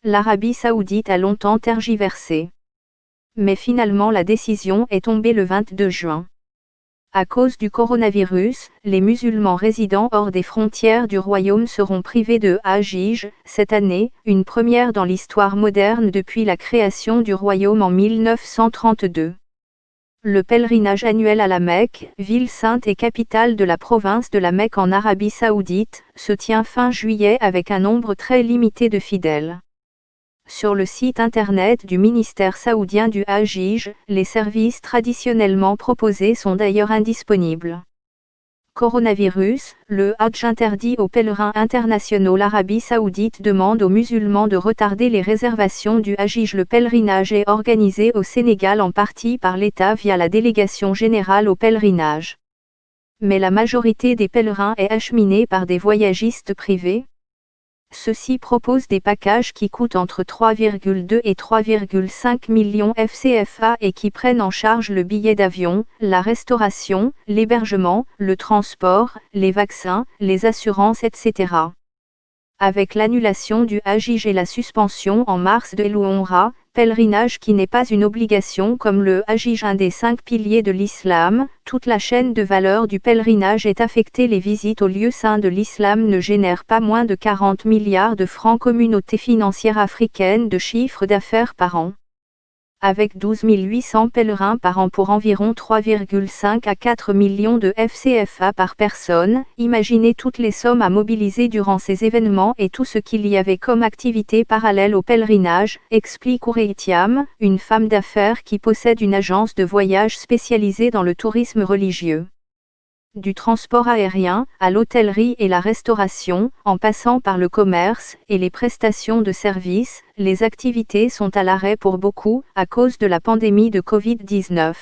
L'Arabie saoudite a longtemps tergiversé. Mais finalement la décision est tombée le 22 juin. À cause du coronavirus, les musulmans résidant hors des frontières du royaume seront privés de Hajj cette année, une première dans l'histoire moderne depuis la création du royaume en 1932. Le pèlerinage annuel à la Mecque, ville sainte et capitale de la province de la Mecque en Arabie saoudite, se tient fin juillet avec un nombre très limité de fidèles. Sur le site internet du ministère saoudien du Hajj, les services traditionnellement proposés sont d'ailleurs indisponibles. Coronavirus, le Hajj interdit aux pèlerins internationaux. L'Arabie saoudite demande aux musulmans de retarder les réservations du Hajj. Le pèlerinage est organisé au Sénégal en partie par l'État via la délégation générale au pèlerinage. Mais la majorité des pèlerins est acheminée par des voyagistes privés. Ceux-ci proposent des packages qui coûtent entre 3,2 et 3,5 millions FCFA et qui prennent en charge le billet d'avion, la restauration, l'hébergement, le transport, les vaccins, les assurances, etc. Avec l'annulation du Hajj et la suspension en mars de l'Umrah, pèlerinage qui n'est pas une obligation comme le Hajj, un des 5 piliers de l'islam, toute la chaîne de valeur du pèlerinage est affectée. Les visites aux lieux saints de l'islam ne génèrent pas moins de 40 milliards de francs communauté financière africaine de chiffre d'affaires par an. Avec 12 800 pèlerins par an pour environ 3,5 à 4 millions de FCFA par personne, imaginez toutes les sommes à mobiliser durant ces événements et tout ce qu'il y avait comme activité parallèle au pèlerinage, explique Oureitiam, une femme d'affaires qui possède une agence de voyage spécialisée dans le tourisme religieux. Du transport aérien, à l'hôtellerie et la restauration, en passant par le commerce et les prestations de services, les activités sont à l'arrêt pour beaucoup, à cause de la pandémie de Covid-19.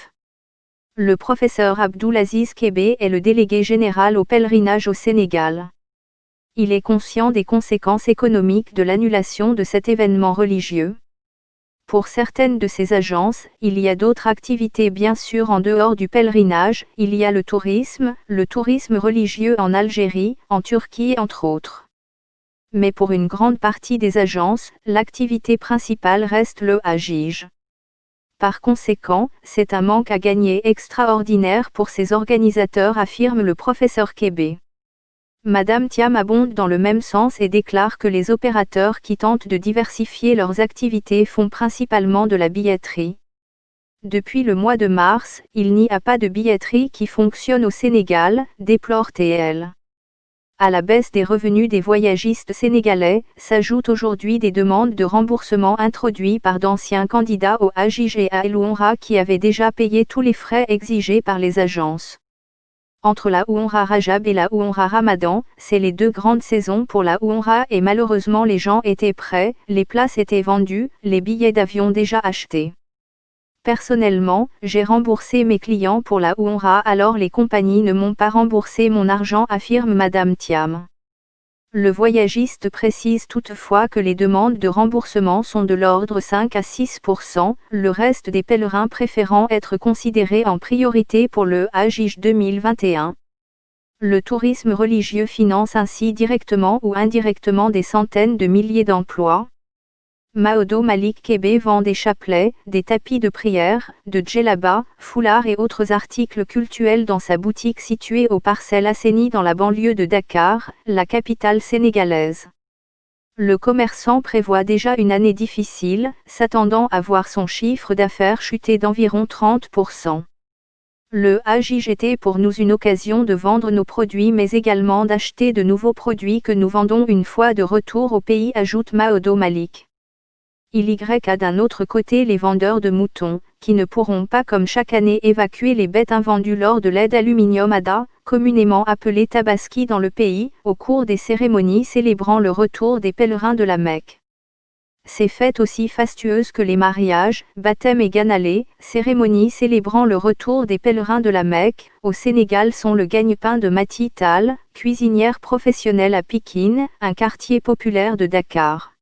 Le professeur Abdoulaziz Kébé est le délégué général au pèlerinage au Sénégal. Il est conscient des conséquences économiques de l'annulation de cet événement religieux. Pour certaines de ces agences, il y a d'autres activités bien sûr en dehors du pèlerinage, il y a le tourisme religieux en Algérie, en Turquie entre autres. Mais pour une grande partie des agences, l'activité principale reste le Hajj. Par conséquent, c'est un manque à gagner extraordinaire pour ces organisateurs, affirme le professeur Kébé. Madame Thiam abonde dans le même sens et déclare que les opérateurs qui tentent de diversifier leurs activités font principalement de la billetterie. Depuis le mois de mars, il n'y a pas de billetterie qui fonctionne au Sénégal, déplore TL. À la baisse des revenus des voyagistes sénégalais, s'ajoutent aujourd'hui des demandes de remboursement introduites par d'anciens candidats au Hajj et à l'Umrah qui avaient déjà payé tous les frais exigés par les agences. Entre la Umrah Rajab et la Umrah Ramadan, c'est les deux grandes saisons pour la Umrah et malheureusement les gens étaient prêts, les places étaient vendues, les billets d'avion déjà achetés. Personnellement, j'ai remboursé mes clients pour la Umrah alors les compagnies ne m'ont pas remboursé mon argent, affirme Madame Thiam. Le voyagiste précise toutefois que les demandes de remboursement sont de l'ordre 5 à 6%, le reste des pèlerins préférant être considérés en priorité pour le Hajj 2021. Le tourisme religieux finance ainsi directement ou indirectement des centaines de milliers d'emplois. Maodo Malik Kébé vend des chapelets, des tapis de prière, de djellaba, foulards et autres articles cultuels dans sa boutique située aux Parcelles Assainies dans la banlieue de Dakar, la capitale sénégalaise. Le commerçant prévoit déjà une année difficile, s'attendant à voir son chiffre d'affaires chuter d'environ 30%. Le Hajj était pour nous une occasion de vendre nos produits mais également d'acheter de nouveaux produits que nous vendons une fois de retour au pays, ajoute Maodo Malik. Il y a d'un autre côté les vendeurs de moutons, qui ne pourront pas comme chaque année évacuer les bêtes invendues lors de l'aide aluminium ADA, communément appelée Tabaski dans le pays, au cours des cérémonies célébrant le retour des pèlerins de la Mecque. Ces fêtes aussi fastueuses que les mariages, baptêmes et ganalés, cérémonies célébrant le retour des pèlerins de la Mecque, au Sénégal sont le gagne-pain de Mati Tall, cuisinière professionnelle à Pikine, un quartier populaire de Dakar.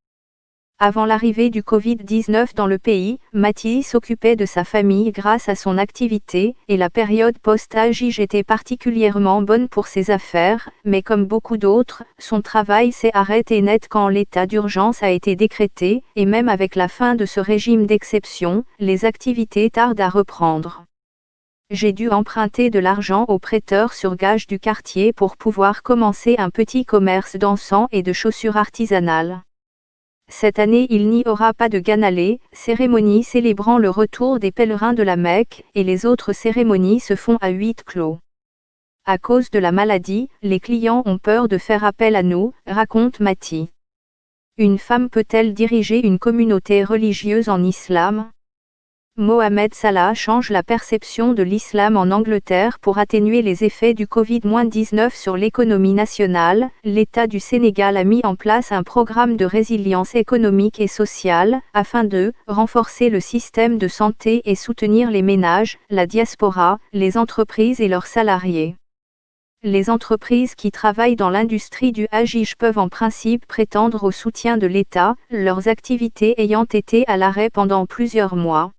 Avant l'arrivée du Covid-19 dans le pays, Mati s'occupait de sa famille grâce à son activité, et la période post-Agij était particulièrement bonne pour ses affaires, mais comme beaucoup d'autres, son travail s'est arrêté net quand l'état d'urgence a été décrété, et même avec la fin de ce régime d'exception, les activités tardent à reprendre. J'ai dû emprunter de l'argent aux prêteurs sur gage du quartier pour pouvoir commencer un petit commerce d'encens et de chaussures artisanales. Cette année il n'y aura pas de Ganalé, cérémonie célébrant le retour des pèlerins de la Mecque, et les autres cérémonies se font à huis clos. À cause de la maladie, les clients ont peur de faire appel à nous, raconte Mati. Une femme peut-elle diriger une communauté religieuse en islam ? Mohamed Salah change la perception de l'islam en Angleterre pour atténuer les effets du Covid-19 sur l'économie nationale. L'État du Sénégal a mis en place un programme de résilience économique et sociale, afin de renforcer le système de santé et soutenir les ménages, la diaspora, les entreprises et leurs salariés. Les entreprises qui travaillent dans l'industrie du Hajij peuvent en principe prétendre au soutien de l'État, leurs activités ayant été à l'arrêt pendant plusieurs mois.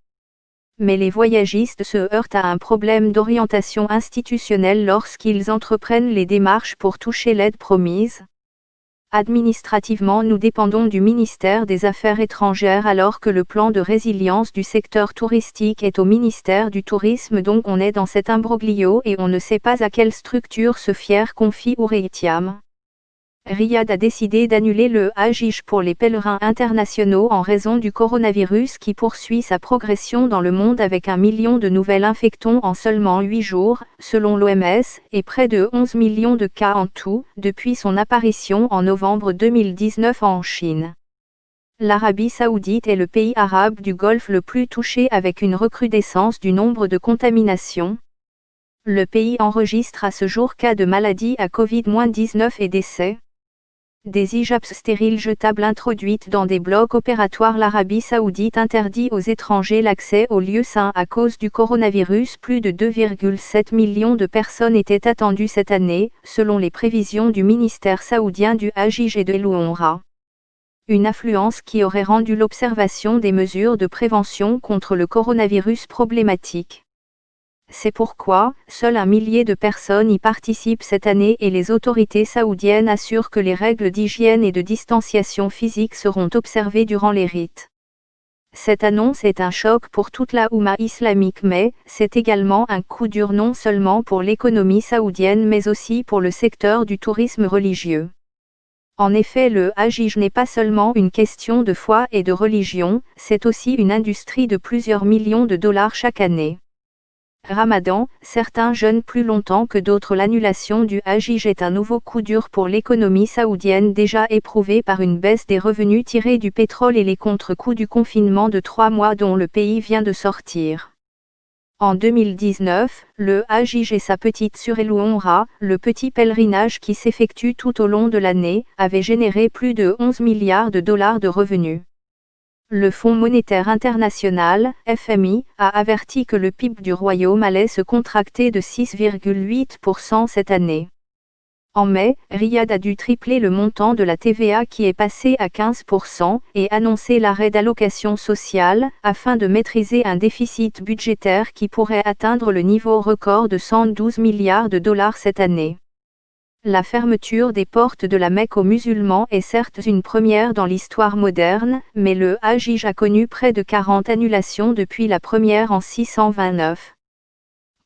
Mais les voyagistes se heurtent à un problème d'orientation institutionnelle lorsqu'ils entreprennent les démarches pour toucher l'aide promise. Administrativement, nous dépendons du ministère des Affaires étrangères alors que le plan de résilience du secteur touristique est au ministère du Tourisme, donc on est dans cet imbroglio et on ne sait pas à quelle structure se fier, confie Oureytiam. Riyad a décidé d'annuler le Hajj pour les pèlerins internationaux en raison du coronavirus qui poursuit sa progression dans le monde avec 1 million de nouvelles infections en seulement 8 jours, selon l'OMS, et près de 11 millions de cas en tout, depuis son apparition en novembre 2019 en Chine. L'Arabie saoudite est le pays arabe du Golfe le plus touché avec une recrudescence du nombre de contaminations. Le pays enregistre à ce jour cas de maladie à Covid-19 et décès. Des hijabs stériles jetables introduites dans des blocs opératoires. L'Arabie saoudite interdit aux étrangers l'accès aux lieux saints à cause du coronavirus. Plus de 2,7 millions de personnes étaient attendues cette année, selon les prévisions du ministère saoudien du Hajj et de l'Umrah. Une affluence qui aurait rendu l'observation des mesures de prévention contre le coronavirus problématique. C'est pourquoi, seul 1 millier de personnes y participent cette année et les autorités saoudiennes assurent que les règles d'hygiène et de distanciation physique seront observées durant les rites. Cette annonce est un choc pour toute la Oumma islamique, mais c'est également un coup dur non seulement pour l'économie saoudienne mais aussi pour le secteur du tourisme religieux. En effet, le Hajj n'est pas seulement une question de foi et de religion, c'est aussi une industrie de plusieurs millions de dollars chaque année. Ramadan, certains jeûnent plus longtemps que d'autres. L'annulation du Hajj est un nouveau coup dur pour l'économie saoudienne déjà éprouvée par une baisse des revenus tirés du pétrole et les contre-coups du confinement de 3 mois dont le pays vient de sortir. En 2019, le Hajj et sa petite sœur Umrah, le petit pèlerinage qui s'effectue tout au long de l'année, avait généré plus de 11 milliards de dollars de revenus. Le Fonds monétaire international, FMI, a averti que le PIB du royaume allait se contracter de 6,8% cette année. En mai, Riyad a dû tripler le montant de la TVA qui est passé à 15% et annoncer l'arrêt d'allocations sociales, afin de maîtriser un déficit budgétaire qui pourrait atteindre le niveau record de 112 milliards de dollars cette année. La fermeture des portes de la Mecque aux musulmans est certes une première dans l'histoire moderne, mais le Hajj a connu près de 40 annulations depuis la première en 629.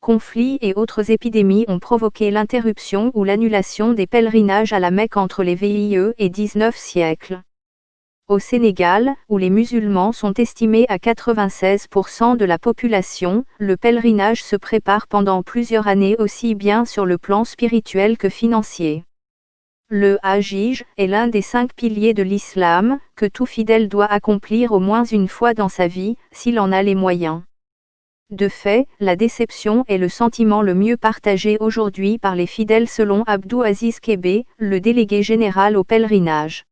Conflits et autres épidémies ont provoqué l'interruption ou l'annulation des pèlerinages à la Mecque entre les VIE et 19 siècles. Au Sénégal, où les musulmans sont estimés à 96% de la population, le pèlerinage se prépare pendant plusieurs années aussi bien sur le plan spirituel que financier. Le Hajj est l'un des 5 piliers de l'islam, que tout fidèle doit accomplir au moins une fois dans sa vie, s'il en a les moyens. De fait, la déception est le sentiment le mieux partagé aujourd'hui par les fidèles selon Abdou Aziz Kébé, le délégué général au pèlerinage.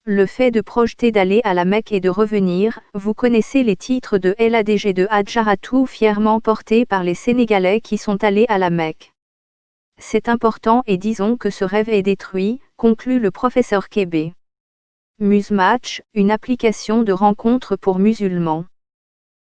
Le fait de projeter d'aller à la Mecque et de revenir, vous connaissez les titres de LADG de Hadjaratou fièrement portés par les Sénégalais qui sont allés à la Mecque. C'est important et disons que ce rêve est détruit, conclut le professeur Kébé. Musematch, une application de rencontre pour musulmans.